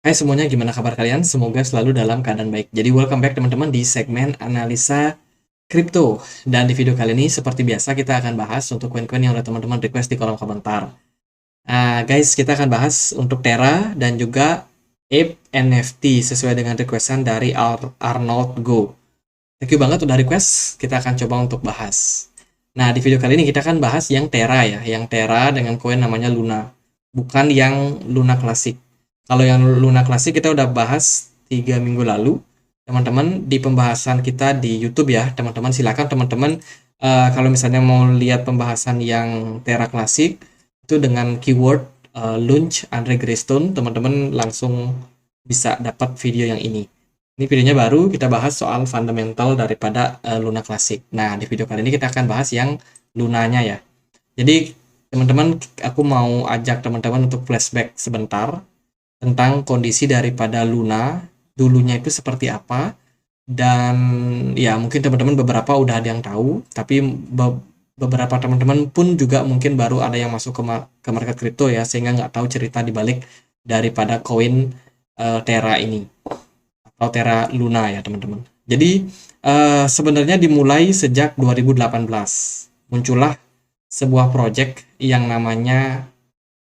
Hai semuanya, gimana kabar kalian? Semoga selalu dalam keadaan baik. Jadi welcome back teman-teman di segmen analisa kripto. Dan di video kali ini seperti biasa kita akan bahas untuk koin-koin yang udah teman-teman request di kolom komentar. Guys, kita akan bahas untuk Terra dan juga Ape NFT sesuai dengan requestan dari Arnold Go. Thank you banget udah request, kita akan coba untuk bahas. Nah, di video kali ini kita akan bahas yang Terra ya, yang Terra dengan koin namanya Luna. Bukan yang Luna Classic. Kalau yang Luna Classic kita udah bahas 3 minggu lalu. Teman-teman, di pembahasan kita di YouTube ya, teman-teman silakan teman-teman kalau misalnya mau lihat pembahasan yang Terra Classic itu dengan keyword launch Andre Greystone, teman-teman langsung bisa dapat video yang ini. Ini videonya baru, kita bahas soal fundamental daripada Luna Classic. Nah, di video kali ini kita akan bahas yang Lunanya ya. Jadi, teman-teman, aku mau ajak teman-teman untuk flashback sebentar tentang kondisi daripada Luna, dulunya itu seperti apa, dan ya mungkin teman-teman beberapa udah ada yang tahu, tapi beberapa teman-teman pun juga mungkin baru ada yang masuk ke market crypto ya, sehingga nggak tahu cerita dibalik daripada koin Terra ini atau Terra Luna ya teman-teman. Jadi sebenarnya dimulai sejak 2018 muncullah sebuah project yang namanya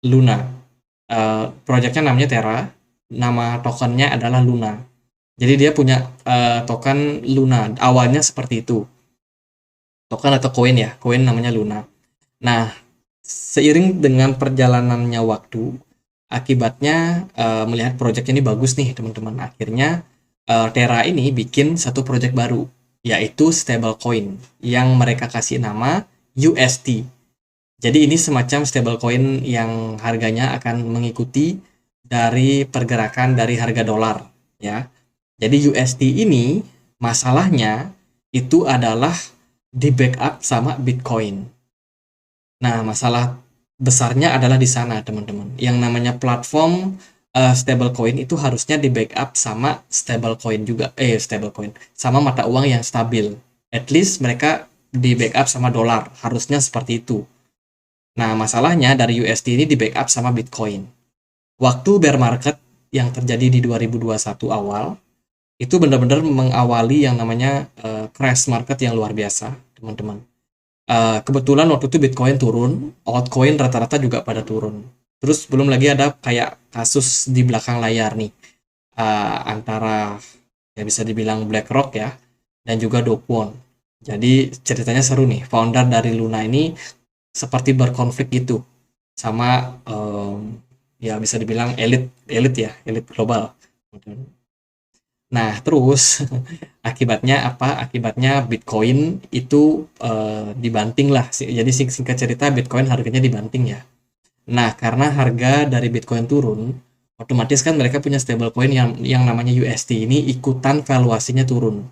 Luna. Projectnya namanya Terra, nama tokennya adalah Luna. Jadi dia punya token Luna. Awalnya seperti itu. Token atau koin ya, koin namanya Luna. Nah, seiring dengan perjalanannya waktu, akibatnya melihat project ini bagus nih teman-teman. Akhirnya Terra ini bikin satu project baru, yaitu stablecoin yang mereka kasih nama UST. Jadi ini semacam stablecoin yang harganya akan mengikuti dari pergerakan dari harga dolar ya. Jadi UST ini masalahnya itu adalah di backup sama Bitcoin. Nah, masalah besarnya adalah di sana, teman-teman. Yang namanya platform stablecoin itu harusnya di backup sama stablecoin sama mata uang yang stabil. At least mereka di backup sama dolar, harusnya seperti itu. Nah, masalahnya dari USD ini di backup sama Bitcoin. Waktu bear market yang terjadi di 2021 awal, itu benar-benar mengawali yang namanya crash market yang luar biasa, teman-teman. Kebetulan waktu itu Bitcoin turun, altcoin rata-rata juga pada turun. Terus belum lagi ada kayak kasus di belakang layar nih, antara ya bisa dibilang BlackRock ya, dan juga Do Kwon. Jadi ceritanya seru nih, founder dari Luna ini seperti berkonflik gitu sama ya bisa dibilang elit ya, elit global. Nah, terus akibatnya apa? Akibatnya Bitcoin itu dibanting lah. Jadi singkat cerita Bitcoin harganya dibanting ya. Nah, karena harga dari Bitcoin turun, otomatis kan mereka punya stablecoin yang namanya UST ini ikutan valuasinya turun.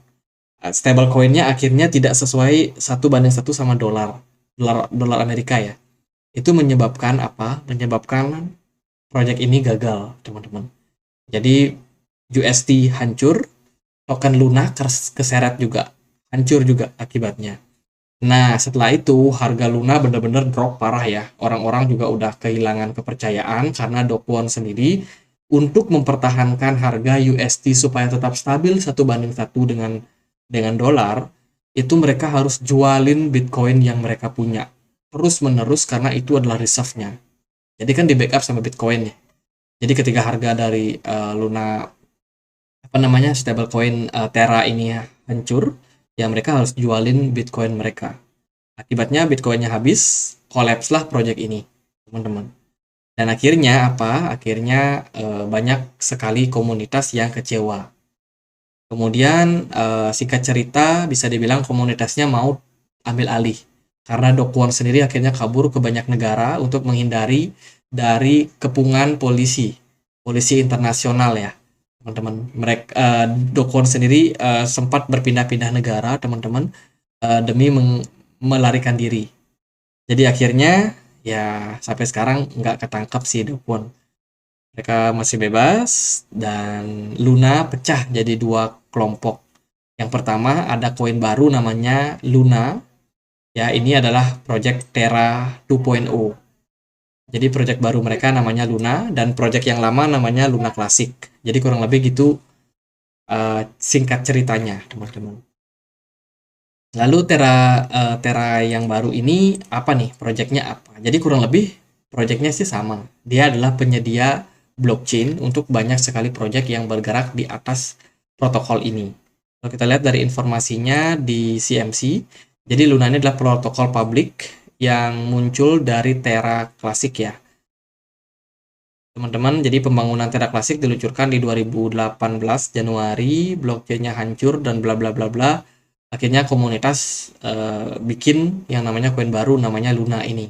Stablecoinnya akhirnya tidak sesuai 1:1 sama dolar Amerika ya. Itu menyebabkan apa? Menyebabkan proyek ini gagal, teman-teman. Jadi UST hancur, token Luna keseret juga, hancur juga akibatnya. Nah, setelah itu harga Luna benar-benar drop parah ya. Orang-orang juga udah kehilangan kepercayaan karena Do Kwon sendiri untuk mempertahankan harga USD supaya tetap stabil 1:1 dengan dolar, itu mereka harus jualin Bitcoin yang mereka punya terus-menerus karena itu adalah reserve-nya. Jadi kan di backup sama Bitcoin ya. Jadi ketika harga dari Luna apa namanya stablecoin Terra ini hancur, ya mereka harus jualin Bitcoin mereka. Akibatnya Bitcoinnya habis, collapse lah project ini, teman-teman. Dan akhirnya apa? Akhirnya banyak sekali komunitas yang kecewa. Kemudian singkat cerita bisa dibilang komunitasnya mau ambil alih. Karena Do Kwon sendiri akhirnya kabur ke banyak negara untuk menghindari dari kepungan polisi internasional ya teman-teman. Mereka Do Kwon sendiri sempat berpindah-pindah negara teman-teman demi melarikan diri. Jadi akhirnya ya sampai sekarang nggak ketangkap sih Do Kwon. Mereka masih bebas dan Luna pecah jadi dua kelompok. Yang pertama ada koin baru namanya Luna. Ya, ini adalah project Terra 2.0. Jadi project baru mereka namanya Luna dan project yang lama namanya Luna Classic. Jadi kurang lebih gitu singkat ceritanya, teman-teman. Lalu Terra yang baru ini apa nih? Proyeknya apa? Jadi kurang lebih proyeknya sih sama. Dia adalah penyedia blockchain untuk banyak sekali proyek yang bergerak di atas protokol ini. Kalau kita lihat dari informasinya di CMC, jadi Luna ini adalah protokol publik yang muncul dari Terra Classic ya. Teman-teman, jadi pembangunan Terra Classic diluncurkan di 2018 Januari, blockchainnya hancur dan bla bla bla bla. Akhirnya komunitas bikin yang namanya koin baru namanya Luna ini.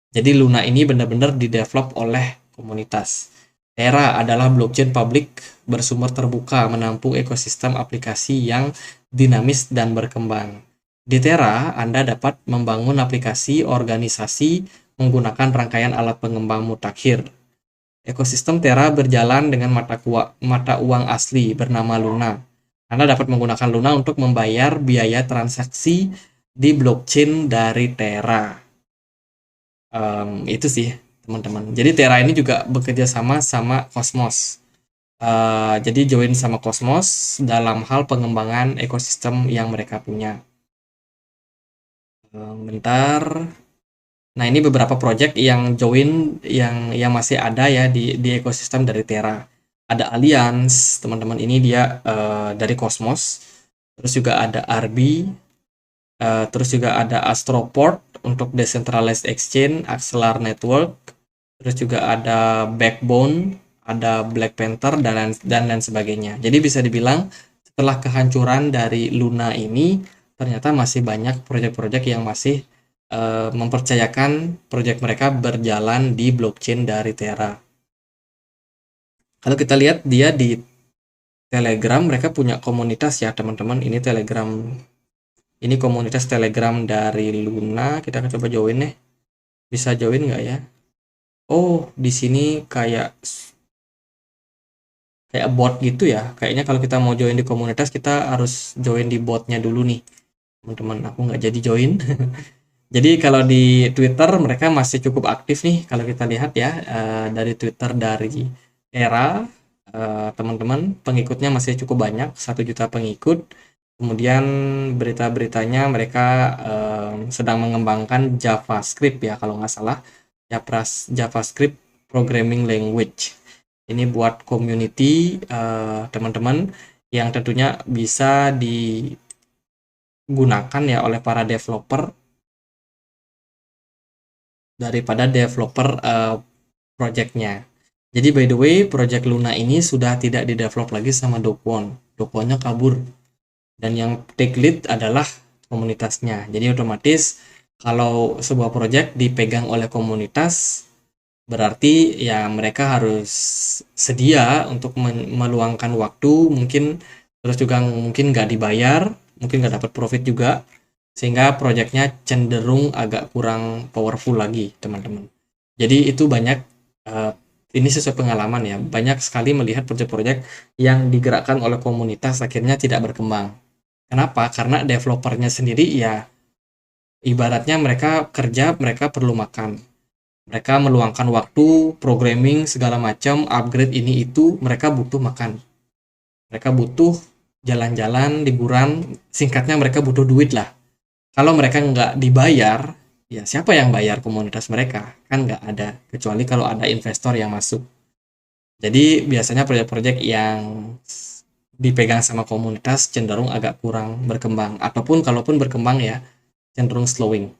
Jadi Luna ini benar-benar didevelop oleh komunitas. Terra adalah blockchain publik bersumber terbuka menampung ekosistem aplikasi yang dinamis dan berkembang. Di Terra, Anda dapat membangun aplikasi organisasi menggunakan rangkaian alat pengembang mutakhir. Ekosistem Terra berjalan dengan mata uang asli bernama Luna. Anda dapat menggunakan Luna untuk membayar biaya transaksi di blockchain dari Terra. Itu sih, teman-teman. Jadi Terra ini juga bekerja sama Cosmos. Jadi join sama Cosmos dalam hal pengembangan ekosistem yang mereka punya. Bentar. Nah, ini beberapa project yang join yang masih ada ya di ekosistem dari Terra. Ada Alliance, teman-teman, ini dia dari Cosmos. Terus juga ada Arbi, terus juga ada Astroport untuk decentralized exchange, Axelar Network. Terus juga ada Backbone, ada Black Panther dan lain sebagainya. Jadi bisa dibilang setelah kehancuran dari Luna ini ternyata masih banyak proyek-proyek yang masih mempercayakan proyek mereka berjalan di blockchain dari Terra. Kalau kita lihat dia di Telegram, mereka punya komunitas ya teman-teman. Ini Telegram, ini komunitas Telegram dari Luna. Kita akan coba join nih. Bisa join nggak ya? Oh, di sini kayak bot gitu ya. Kayaknya kalau kita mau join di komunitas kita harus join di botnya dulu nih, teman-teman. Aku nggak jadi join. Jadi kalau di Twitter mereka masih cukup aktif nih kalau kita lihat ya, dari Twitter dari Era, teman-teman, pengikutnya masih cukup banyak, 1 juta pengikut. Kemudian berita-beritanya mereka sedang mengembangkan JavaScript ya kalau nggak salah, JavaScript programming language. Ini buat community teman-teman yang tentunya bisa digunakan ya oleh para developer daripada developer projectnya. Jadi by the way, project Luna ini sudah tidak di-develop lagi sama Dokwon. Dokwonnya kabur. Dan yang take lead adalah komunitasnya. Jadi otomatis kalau sebuah project dipegang oleh komunitas, berarti ya mereka harus sedia untuk meluangkan waktu, mungkin terus juga mungkin nggak dibayar, mungkin nggak dapat profit juga, sehingga proyeknya cenderung agak kurang powerful lagi, teman-teman. Jadi itu banyak, ini sesuai pengalaman ya, banyak sekali melihat proyek-proyek yang digerakkan oleh komunitas akhirnya tidak berkembang. Kenapa? Karena developernya sendiri ya ibaratnya mereka kerja, mereka perlu makan. Mereka meluangkan waktu, programming segala macam, upgrade ini itu, mereka butuh makan. Mereka butuh jalan-jalan, liburan, singkatnya mereka butuh duit lah. Kalau mereka nggak dibayar, ya siapa yang bayar komunitas mereka? Kan nggak ada, kecuali kalau ada investor yang masuk. Jadi biasanya proyek-proyek yang dipegang sama komunitas cenderung agak kurang berkembang. Ataupun kalaupun berkembang ya cenderung slowing,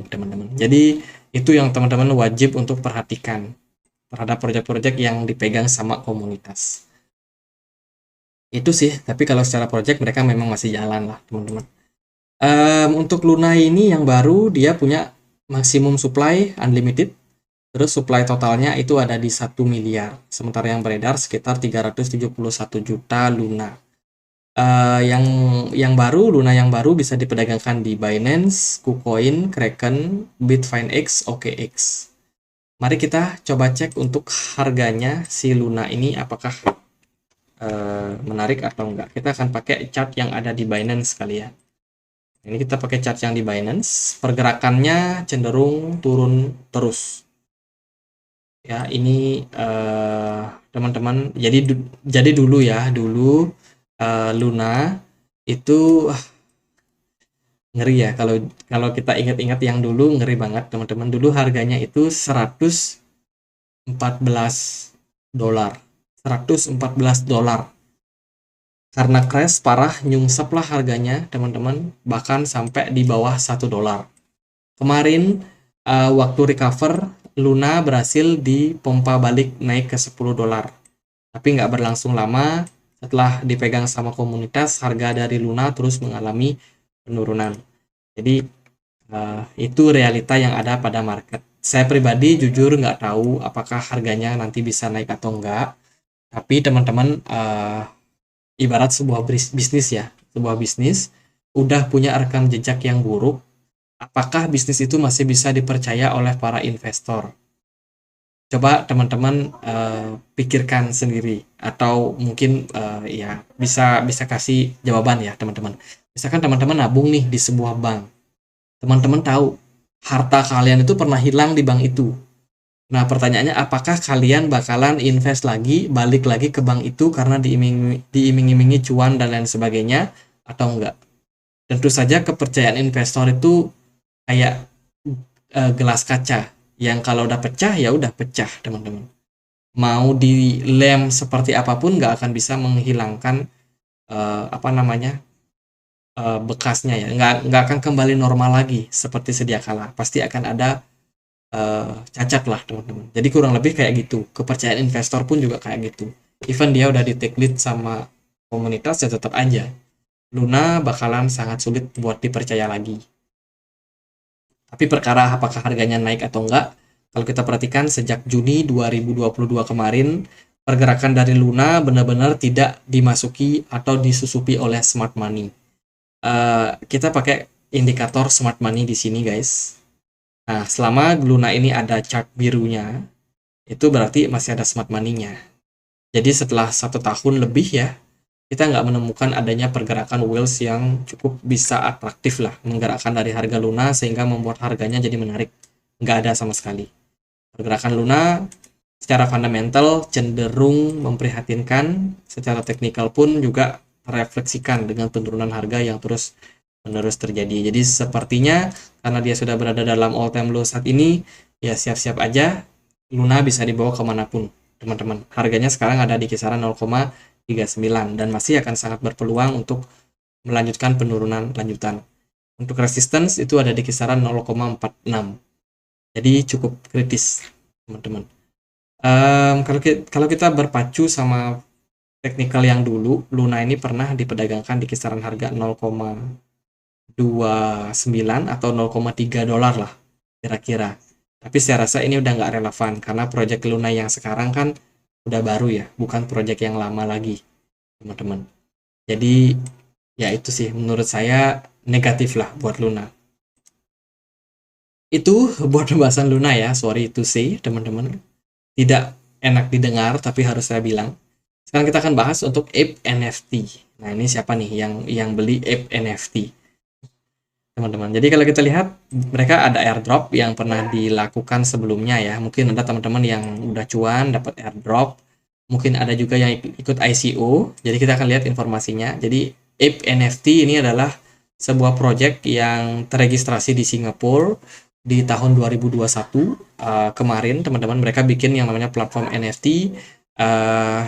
teman-teman. Jadi itu yang teman-teman wajib untuk perhatikan terhadap proyek-proyek yang dipegang sama komunitas. Itu sih, tapi kalau secara proyek mereka memang masih jalan lah, teman-teman. Untuk Luna ini yang baru, dia punya maksimum supply unlimited. Terus supply totalnya itu ada di 1 miliar. Sementara yang beredar sekitar 371 juta Luna. Yang baru, Luna yang baru bisa diperdagangkan di Binance, KuCoin, Kraken, Bitfinex, OKX. Mari kita coba cek untuk harganya si Luna ini apakah menarik atau enggak. Kita akan pakai chart yang ada di Binance kali ya. Ini kita pakai chart yang di Binance, pergerakannya cenderung turun terus. Ya, ini teman-teman. Jadi dulu ya, dulu Luna itu ngeri ya. Kalau kalau kita ingat-ingat yang dulu ngeri banget teman-teman. Dulu harganya itu 114 dolar. 114 dolar. Karena crash parah, nyungsep lah harganya teman-teman. Bahkan sampai di bawah 1 dolar. Kemarin waktu recover, Luna berhasil dipompa balik naik ke 10 dolar. Tapi nggak berlangsung lama, setelah dipegang sama komunitas, harga dari Luna terus mengalami penurunan. Jadi itu realita yang ada pada market. Saya pribadi jujur nggak tahu apakah harganya nanti bisa naik atau enggak. Tapi teman-teman, ibarat sebuah bisnis ya, sebuah bisnis udah punya rekam jejak yang buruk, apakah bisnis itu masih bisa dipercaya oleh para investor? Coba teman-teman pikirkan sendiri, atau mungkin ya bisa bisa kasih jawaban ya teman-teman. Misalkan teman-teman nabung nih di sebuah bank, teman-teman tahu harta kalian itu pernah hilang di bank itu. Nah, pertanyaannya apakah kalian bakalan invest lagi, balik lagi ke bank itu karena diiming-imingi cuan dan lain sebagainya, atau enggak? Tentu saja kepercayaan investor itu kayak gelas kaca yang kalau udah pecah ya udah pecah, teman-teman. Mau dilem seperti apapun nggak akan bisa menghilangkan apa namanya bekasnya ya. Nggak akan kembali normal lagi seperti sedia kala. Pasti akan ada cacat lah teman-teman. Jadi kurang lebih kayak gitu. Kepercayaan investor pun juga kayak gitu. Even dia udah di take lead sama komunitas ya tetap aja. Luna bakalan sangat sulit buat dipercaya lagi. Tapi perkara apakah harganya naik atau enggak, kalau kita perhatikan sejak Juni 2022 kemarin, pergerakan dari Luna benar-benar tidak dimasuki atau disusupi oleh smart money. Kita pakai indikator smart money di sini guys. Nah, selama Luna ini ada chart birunya, itu berarti masih ada smart money-nya. Jadi setelah 1 tahun lebih ya, kita nggak menemukan adanya pergerakan whales yang cukup bisa atraktif lah menggerakkan dari harga Luna sehingga membuat harganya jadi menarik. Nggak ada sama sekali. Pergerakan Luna secara fundamental cenderung memprihatinkan, secara teknikal pun juga terefleksikan dengan penurunan harga yang terus menerus terjadi. Jadi sepertinya karena dia sudah berada dalam all time low saat ini, ya siap-siap aja Luna bisa dibawa kemanapun teman-teman. Harganya sekarang ada di kisaran 0,39 dan masih akan sangat berpeluang untuk melanjutkan penurunan lanjutan. Untuk resistance itu ada di kisaran 0,46. Jadi cukup kritis teman-teman. Kalau kita berpacu sama teknikal yang dulu, Luna ini pernah diperdagangkan di kisaran harga 0,29 atau 0,3 dolar lah kira-kira. Tapi saya rasa ini udah nggak relevan karena project Luna yang sekarang kan udah baru ya, bukan project yang lama lagi, teman-teman. Jadi ya itu sih menurut saya negatif lah buat Luna. Itu buat pembahasan Luna ya, sorry to say teman-teman. Tidak enak didengar tapi harus saya bilang. Sekarang kita akan bahas untuk Ape NFT. Nah, ini siapa nih yang beli Ape NFT? Teman-teman. Jadi kalau kita lihat mereka ada airdrop yang pernah dilakukan sebelumnya ya. Mungkin ada teman-teman yang udah cuan dapat airdrop. Mungkin ada juga yang ikut ICO. Jadi kita akan lihat informasinya. Jadi Ape NFT ini adalah sebuah project yang terregistrasi di Singapura di tahun 2021 kemarin teman-teman. Mereka bikin yang namanya platform NFT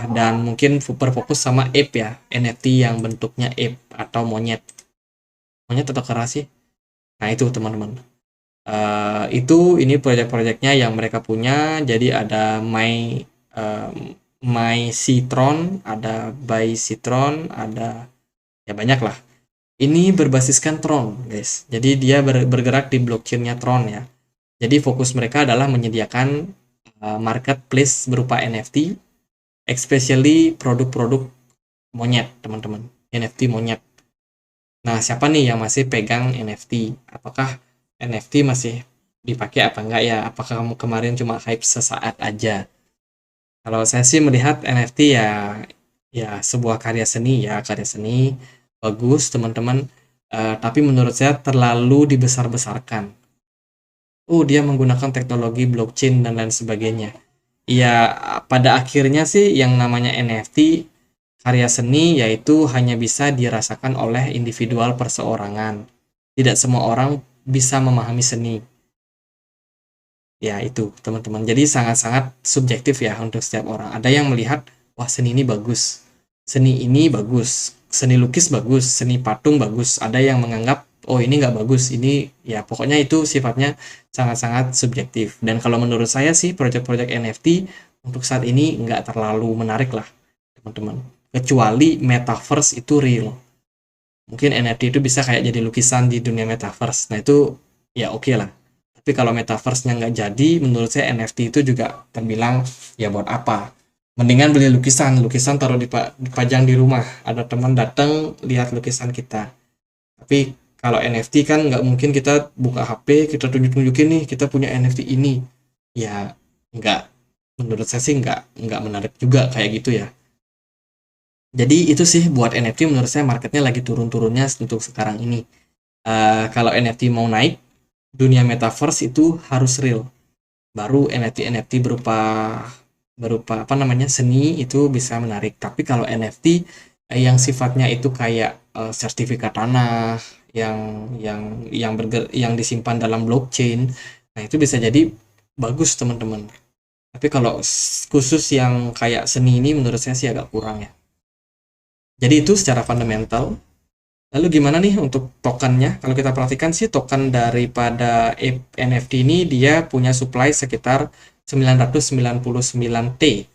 dan mungkin berfokus sama ape ya, NFT yang bentuknya ape atau monyet atau kera sih. Nah itu teman-teman. Ini proyek-proyeknya yang mereka punya. Jadi ada My Citron, ada By Citron, ada ya banyak lah. Ini berbasiskan Tron, guys. Jadi dia bergerak di blockchain-nya Tron ya. Jadi fokus mereka adalah menyediakan marketplace berupa NFT, especially produk-produk monyet, teman-teman. NFT monyet. Nah, siapa nih yang masih pegang NFT? Apakah NFT masih dipakai apa enggak ya? Apakah kamu kemarin cuma hype sesaat aja? Kalau saya sih melihat NFT ya sebuah karya seni ya, karya seni bagus teman-teman. Tapi menurut saya terlalu dibesar-besarkan. Dia menggunakan teknologi blockchain dan lain sebagainya. Ya, pada akhirnya sih yang namanya NFT karya seni yaitu hanya bisa dirasakan oleh individual perseorangan. Tidak semua orang bisa memahami seni. Ya, itu teman-teman. Jadi sangat-sangat subjektif ya untuk setiap orang. Ada yang melihat, wah seni ini bagus, seni ini bagus, seni lukis bagus, seni patung bagus. Ada yang menganggap, oh ini nggak bagus, ini ya pokoknya itu sifatnya sangat-sangat subjektif. Dan kalau menurut saya sih proyek-proyek NFT untuk saat ini nggak terlalu menarik lah teman-teman. Kecuali metaverse itu real. Mungkin NFT itu bisa kayak jadi lukisan di dunia metaverse. Nah itu ya oke lah. Tapi kalau metaverse-nya nggak jadi, menurut saya NFT itu juga terbilang ya buat apa. Mendingan beli lukisan, lukisan taruh dipajang di rumah. Ada teman datang lihat lukisan kita. Tapi kalau NFT kan nggak mungkin kita buka HP, kita tunjuk-tunjukin nih kita punya NFT ini. Ya nggak, menurut saya sih nggak menarik juga kayak gitu ya. Jadi itu sih buat NFT menurut saya marketnya lagi turun-turunnya untuk sekarang ini. Kalau NFT mau naik, dunia metaverse itu harus real. Baru NFT berupa berupa apa namanya seni itu bisa menarik. Tapi kalau NFT yang sifatnya itu kayak sertifikat tanah yang disimpan dalam blockchain, nah itu bisa jadi bagus teman-teman. Tapi kalau khusus yang kayak seni ini menurut saya sih agak kurang ya. Jadi itu secara fundamental. Lalu gimana nih untuk tokennya? Kalau kita perhatikan sih token daripada NFT ini dia punya supply sekitar 999 T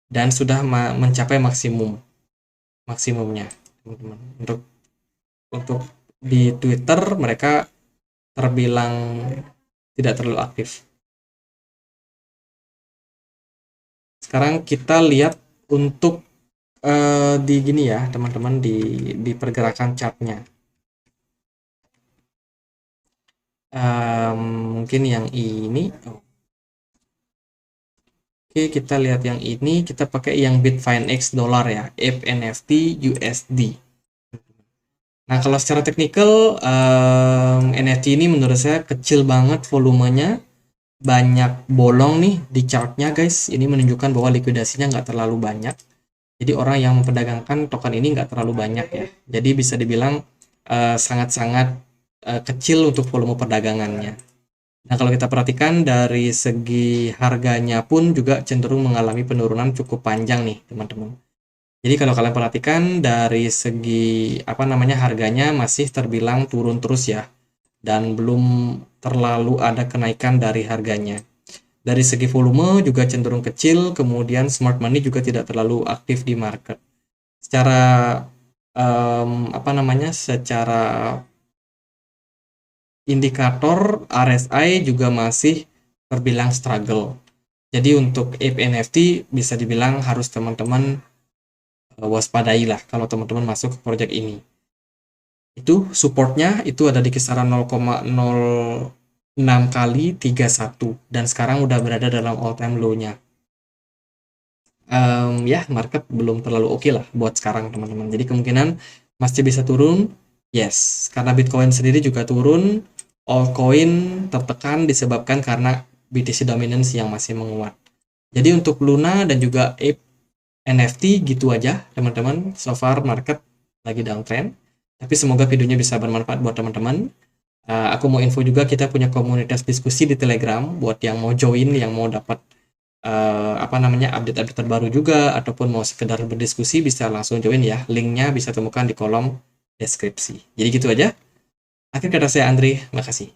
dan sudah mencapai maksimumnya, teman-teman. Untuk di Twitter mereka terbilang tidak terlalu aktif. Sekarang kita lihat untuk di gini ya, teman-teman di pergerakan chartnya. Mungkin yang ini. Oke, kita lihat yang ini. Kita pakai yang Bitfinex dollar ya, Ape NFT USD. Nah, kalau secara teknikal, NFT ini menurut saya kecil banget volumenya. Banyak bolong nih di chartnya guys. Ini menunjukkan bahwa likuidasinya nggak terlalu banyak. Jadi orang yang memperdagangkan token ini nggak terlalu banyak ya. Jadi bisa dibilang sangat-sangat kecil untuk volume perdagangannya. Nah, kalau kita perhatikan dari segi harganya pun juga cenderung mengalami penurunan cukup panjang nih, teman-teman. Jadi kalau kalian perhatikan dari segi apa namanya harganya masih terbilang turun terus ya dan belum terlalu ada kenaikan dari harganya. Dari segi volume juga cenderung kecil, kemudian smart money juga tidak terlalu aktif di market. Secara apa namanya? Secara indikator RSI juga masih terbilang struggle. Jadi untuk Ape NFT bisa dibilang harus teman-teman waspadai lah kalau teman-teman masuk ke project ini. Itu supportnya itu ada di kisaran 0,06 kali 31 dan sekarang udah berada dalam all time low-nya. Ya market belum terlalu oke lah buat sekarang teman-teman. Jadi kemungkinan masih bisa turun, yes. Karena Bitcoin sendiri juga turun, altcoin tertekan disebabkan karena BTC dominance yang masih menguat. Jadi untuk Luna dan juga Ape NFT gitu aja teman-teman. So far market lagi downtrend. Tapi semoga videonya bisa bermanfaat buat teman-teman. Aku mau info juga kita punya komunitas diskusi di Telegram buat yang mau join, yang mau dapat apa namanya update-update terbaru juga ataupun mau sekedar berdiskusi bisa langsung join ya. Linknya bisa temukan di kolom deskripsi. Jadi gitu aja. Akhir kata saya Andri, makasih.